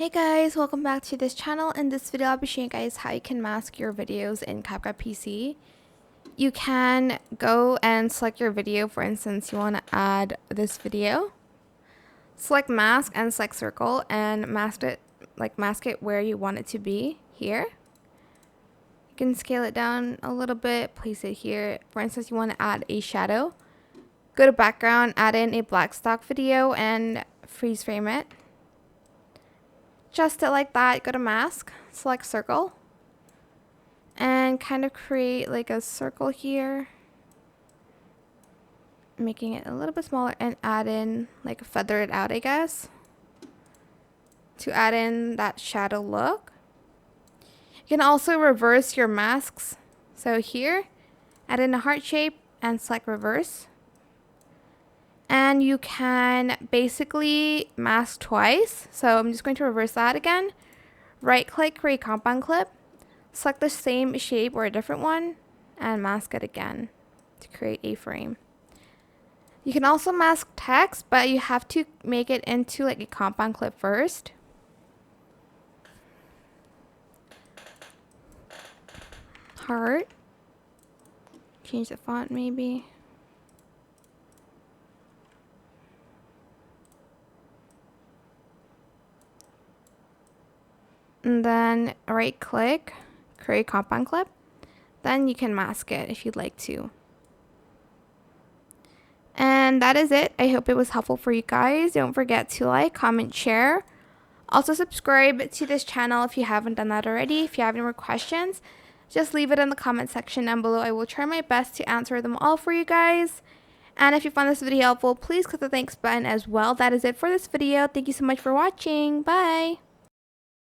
Hey guys, welcome back to this channel. In this video, I'll be showing you guys how you can mask your videos in CapCut PC. You can go and select your video. For instance, you want to add this video. Select mask and select circle and mask it where you want it to be here. You can scale it down a little bit, place it here. For instance, you want to add a shadow. Go to background, add in a black stock video and freeze frame it. Adjust it like that, go to mask, select circle, and kind of create like a circle here, making it a little bit smaller, and add in, like, feather it out, I guess, to add in that shadow look. You can also reverse your masks. So here, add in a heart shape and select reverse. And you can basically mask twice. So I'm just going to reverse that again. Right click, create compound clip. Select the same shape or a different one and mask it again to create a frame. You can also mask text, but you have to make it into like a compound clip first. Heart. Change the font maybe. And then right click, create compound clip. Then you can mask it if you'd like to. And that is it. I hope it was helpful for you guys. Don't forget to like, comment, share. Also subscribe to this channel if you haven't done that already. If you have any more questions, just leave it in the comment section down below. I will try my best to answer them all for you guys. And if you found this video helpful, please click the thanks button as well. That is it for this video. Thank you so much for watching. Bye.